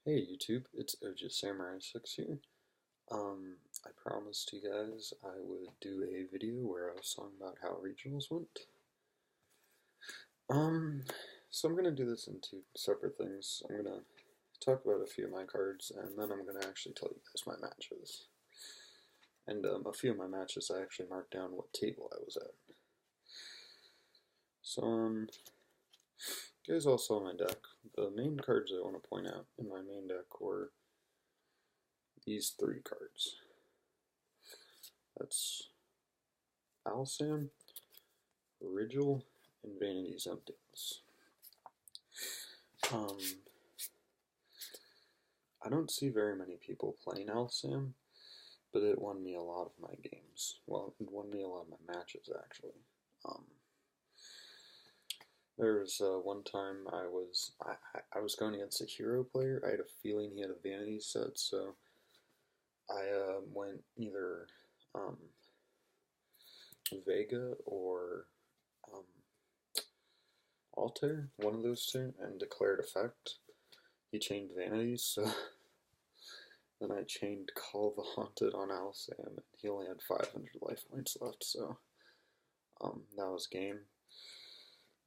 Hey YouTube, it's OG Samurai 6 here. I promised you guys I would do a video where I was talking about how regionals went. So I'm gonna do this in two separate things. I'm gonna talk about a few of my cards, and then I'm gonna actually tell you guys my matches. And a few of my matches I actually marked down what table I was at. So you guys all saw my deck. The main cards I want to point out in my main deck were these three cards. That's Alsam, Rigel, and Vanity's Emptiness. I don't see very many people playing Alsam, but it won me a lot of my games. Well, it won me a lot of my matches, actually. There was one time I was going against a hero player. I had a feeling he had a Vanity set, so I went either Vega or Altair, one of those two, and declared effect. He chained Vanities, so then I chained Call the Haunted on Alsam, and he only had 500 life points left, so that was game.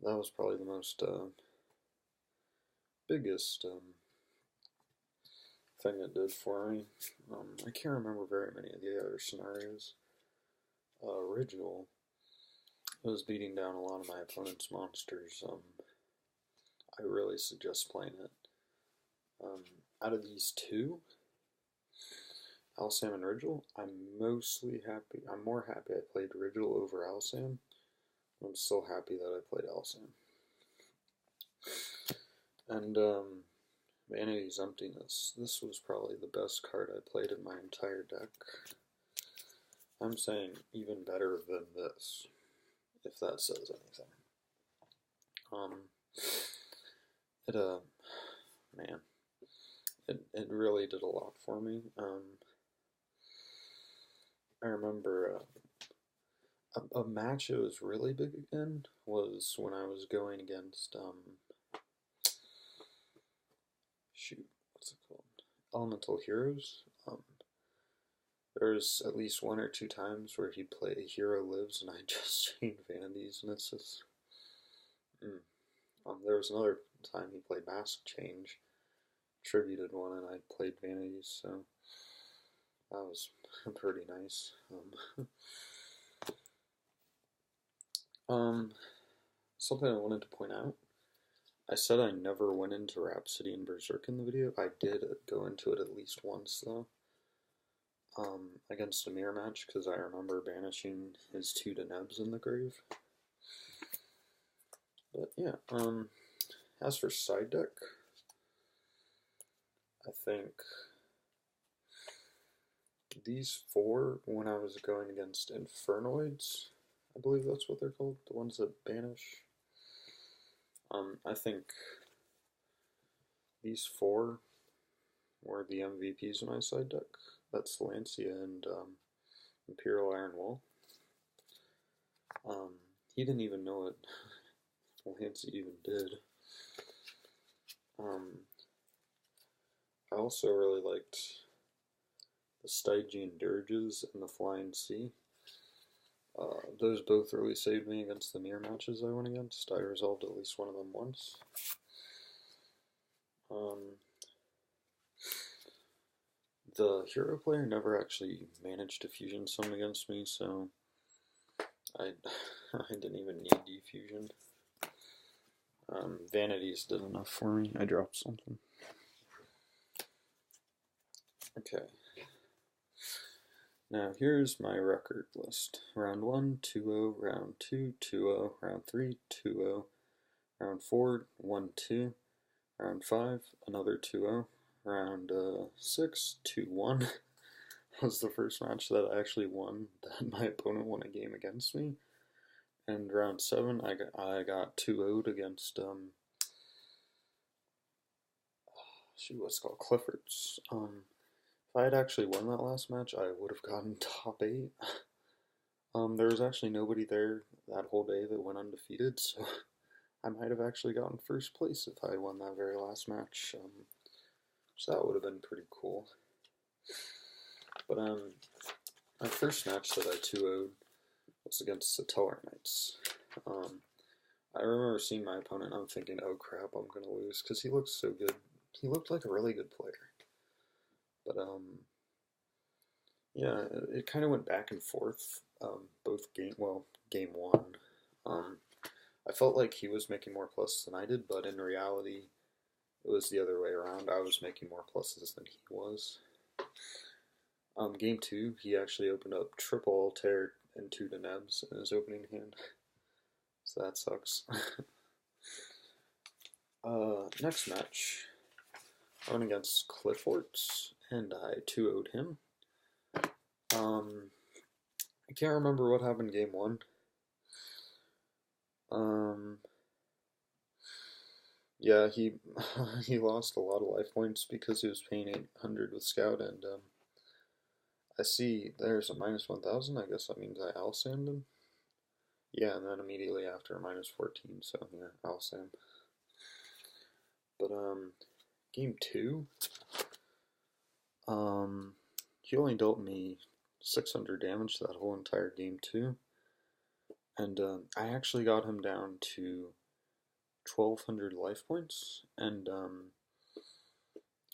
That was probably the most biggest thing it did for me. I can't remember very many of the other scenarios. Rigel was beating down a lot of my opponent's monsters. I really suggest playing it. Out of these two, Alsam and Rigel, I'm more happy I played Rigel over Alsam. I'm still happy that I played Alsam. And Vanity's Emptiness. This was probably the best card I played in my entire deck. I'm saying even better than this, if that says anything. It really did a lot for me. I remember a match that was really big again was when I was going against what's it called? Elemental Heroes. There's at least one or two times where he'd play a Hero Lives and I just chained Vanities, and it's just there was another time he played Mask Change, tributed one, and I played Vanities, so that was pretty nice. Something I wanted to point out. I said I never went into Rhapsody and Berserk in the video. I did go into it at least once, though. Against a mirror match, because I remember banishing his 2 Denebs in the grave. But yeah, as for side deck, I think these 4, when I was going against Infernoids, I believe that's what they're called, the ones that banish. I think these 4 were the MVPs in my side deck. That's Lancia and Imperial Iron Wall. He didn't even know what Lancia even did. I also really liked the Stygian Dirges and the Flying Sea. Those both really saved me against the mirror matches I went against. I resolved at least one of them once. The hero player never actually managed to fusion summon against me, so I didn't even need defusion. Vanities did enough for me. I dropped something. Okay. Now here's my record list. Round 1, 2-0, round 2, 2-0, round 3, 2-0, round 4, 1-2, round 5, another 2-0, round 6, 2-1 was the first match that I actually won, that my opponent won a game against me. And round 7, I got 2-0'd against, what's it called, Clifford's. If I had actually won that last match, I would have gotten top 8. There was actually nobody there that whole day that went undefeated, so I might have actually gotten first place if I won that very last match. So that would have been pretty cool. But my first match that I 2-0'd was against the Teller Knights. I remember seeing my opponent and I'm thinking, oh crap, I'm going to lose, because he looked so good. He looked like a really good player. But, yeah, it kind of went back and forth, game one. I felt like he was making more pluses than I did, but in reality, it was the other way around. I was making more pluses than he was. Game two, he actually opened up triple Altair and 2 Denebs in his opening hand. So that sucks. Next match, I went against Clifforts, and I 2-0'd him. I can't remember what happened game one. Yeah, he he lost a lot of life points because he was paying 800 with Scout, and I see there's a -1000. I guess that means I Alsam him. Yeah, and then immediately after -14, so yeah, Alsam. But game two, he only dealt me 600 damage that whole entire game two, and I actually got him down to 1200 life points, and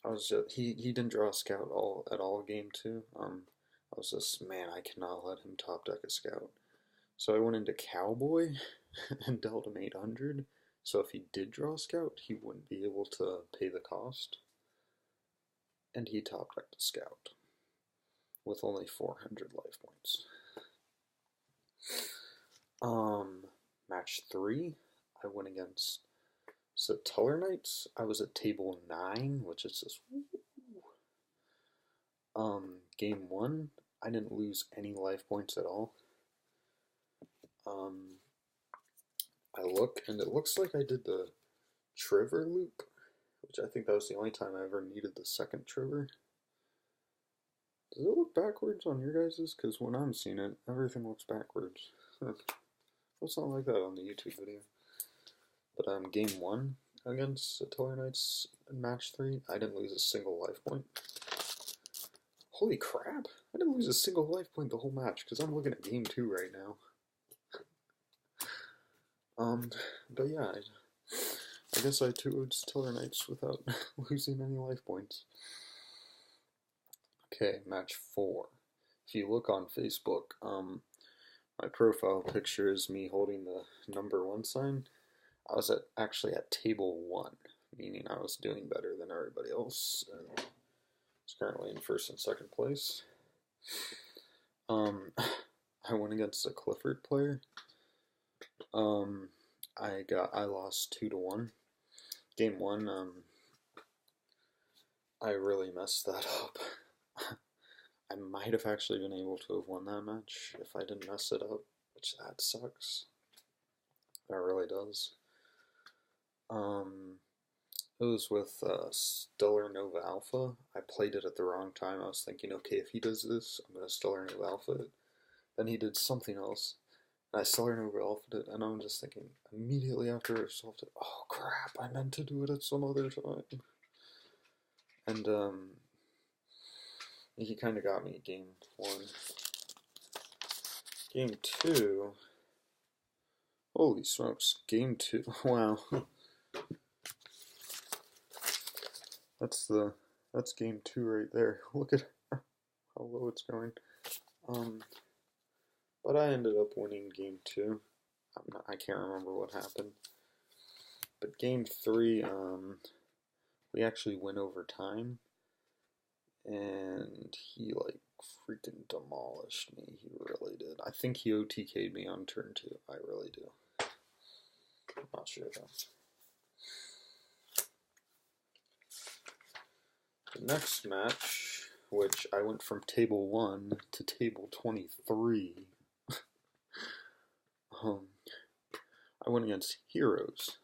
I was just, he didn't draw a Scout at all game two. I was just, man, I cannot let him top deck a Scout. So I went into Cowboy and dealt him 800. So if he did draw a Scout, he wouldn't be able to pay the cost. And he top decked a Scout with only 400 life points. Match 3, I went against Teller Knights. I was at table 9, which is just game 1, I didn't lose any life points at all. I look, and it looks like I did the Triver loop, which I think that was the only time I ever needed the second Triver. Does it look backwards on your guys's? Because when I'm seeing it, everything looks backwards. It's not like that on the YouTube video. But game 1 against Teller Knights in match 3, I didn't lose a single life point. Holy crap! I didn't lose a single life point the whole match, because I'm looking at game 2 right now. But yeah, I guess I 2-0'd Teller Knights without losing any life points. Okay, match 4. If you look on Facebook, my profile picture is me holding the number 1 sign. I was actually at table 1, meaning I was doing better than everybody else, and I was currently in first and second place. I went against a Clifford player. I lost 2-1. Game 1, I really messed that up. I might have actually been able to have won that match if I didn't mess it up, which that sucks. That really does. It was with Stellar Nova Alpha. I played it at the wrong time. I was thinking, okay, if he does this, I'm going to Stellar Nova Alpha it. Then he did something else. And I Stellar Nova Alpha it, and I'm just thinking, immediately after I solved it, oh crap, I meant to do it at some other time. And, he kind of got me game 1. Game 2, holy smokes, game 2, wow. That's game 2 right there. Look at how low it's going. But I ended up winning game 2. I can't remember what happened. But game 3, we actually went over time. And he, like, freaking demolished me. He really did. I think he OTK'd me on turn 2. I really do. I'm not sure, though. The next match, which I went from table 1 to table 23, I went against Heroes.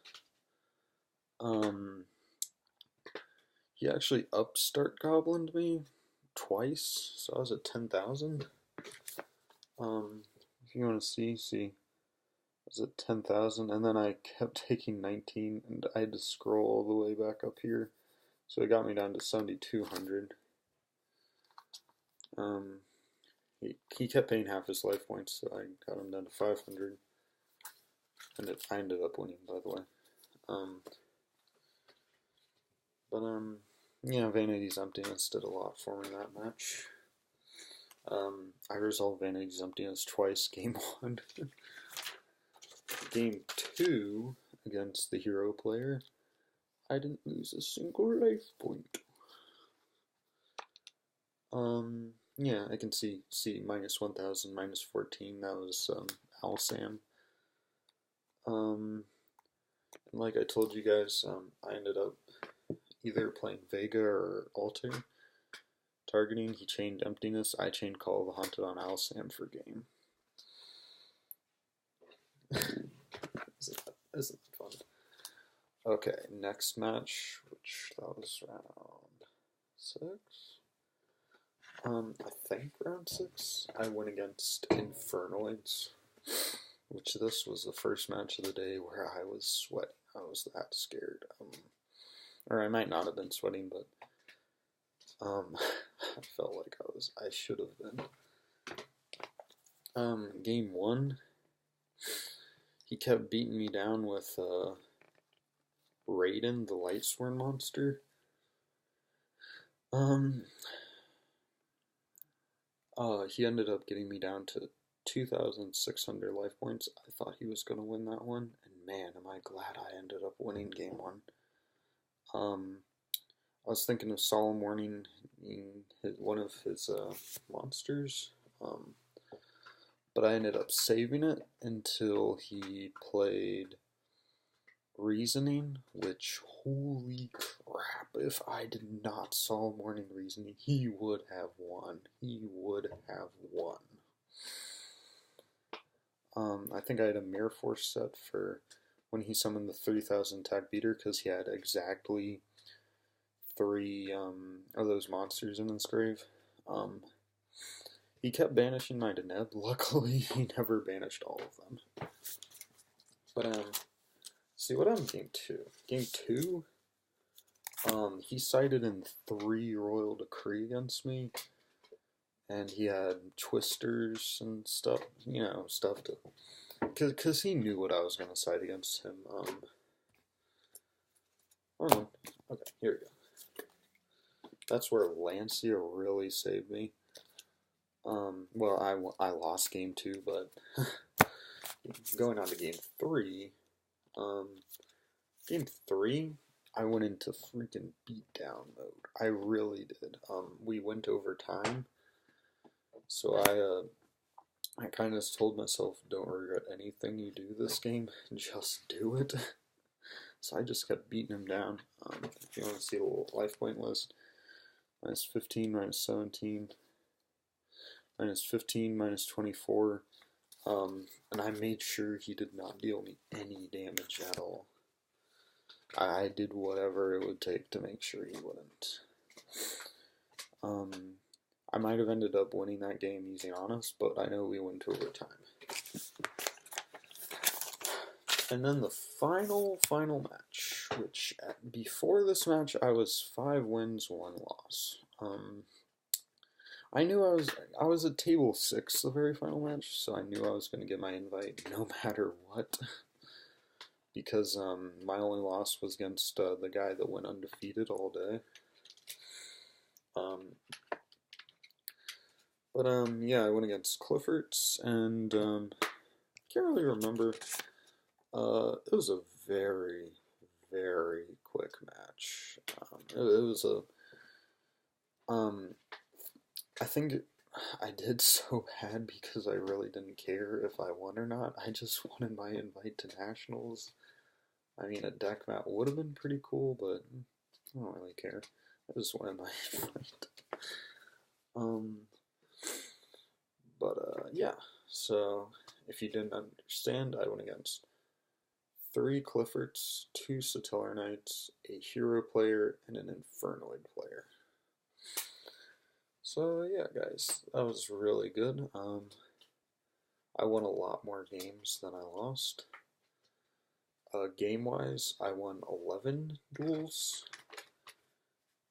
He actually upstart goblined me twice, so I was at 10,000. If you want to see, I was at 10,000, and then I kept taking 19, and I had to scroll all the way back up here So it got me down to 7,200. He kept paying half his life points, so I got him down to 500. And I ended up winning, by the way. Yeah, Vanity's Emptiness did a lot for me that match. I resolved Vanity's Emptiness twice, game 1. Game 2, against the hero player, I didn't lose a single life point. Yeah, I can see minus 1,000, minus 14, that was Alsam. And like I told you guys, I ended up either playing Vega or Alter. Targeting, he chained Emptiness, I chained Call of the Haunted on Alsam for game. Isn't that fun? Okay, next match, which that was round 6. I think round 6, I went against Infernoids, which this was the first match of the day where I was sweating. I was that scared. Or I might not have been sweating, but I felt like I should have been. Game 1, he kept beating me down with Raiden, the Lightsworn monster. He ended up getting me down to 2,600 life points. I thought he was going to win that one, and man, am I glad I ended up winning game 1. I was thinking of Solemn Warning being one of his monsters, but I ended up saving it until he played Reasoning, which, holy crap, if I did not Solemn Warning Reasoning, he would have won. He would have won. I think I had a Mirror Force set for when he summoned the 3,000 attack beater, because he had exactly 3 of those monsters in his grave. He kept banishing my Deneb. Luckily, he never banished all of them. But, see what happened game 2. Game 2, he sided in 3 Royal Decree against me, and he had Twisters and stuff, you know, stuff to, because he knew what I was going to side against him. Oh, okay, here we go. That's where Lancia really saved me. Well, I lost game 2, but going on to game 3, game 3, I went into freaking beatdown mode. I really did. We went over time, so I kind of told myself, don't regret anything you do this game, just do it. So I just kept beating him down. If you want to see the little life point list, minus 15, minus 17, minus 15, minus 24, and I made sure he did not deal me any damage at all. I did whatever it would take to make sure he wouldn't. I might have ended up winning that game using Honest, but I know we went overtime. And then the final match, which before this match I was 5 wins, 1 loss. I knew I was at table 6 the very final match, so I knew I was going to get my invite no matter what. Because my only loss was against the guy that went undefeated all day. Yeah, I went against Cliffords, and can't really remember. It was a very, very quick match. It was a, I think I did so bad because I really didn't care if I won or not. I just wanted my invite to Nationals. I mean, a deck mat would have been pretty cool, but I don't really care. I just wanted my invite. Yeah, so if you didn't understand, I went against 3 Cliffords, 2 Satellar Knights, a Hero player, and an Infernoid player. So yeah, guys, that was really good. I won a lot more games than I lost. Game-wise, I won 11 duels.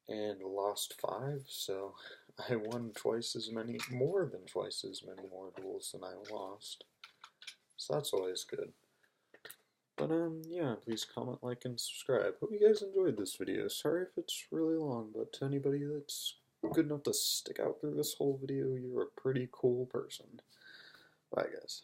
and lost 5, so I won more than twice as many more duels than I lost. So that's always good. But yeah, please comment, like, and subscribe. Hope you guys enjoyed this video. Sorry if it's really long, but to anybody that's good enough to stick out through this whole video, you're a pretty cool person. Bye, guys.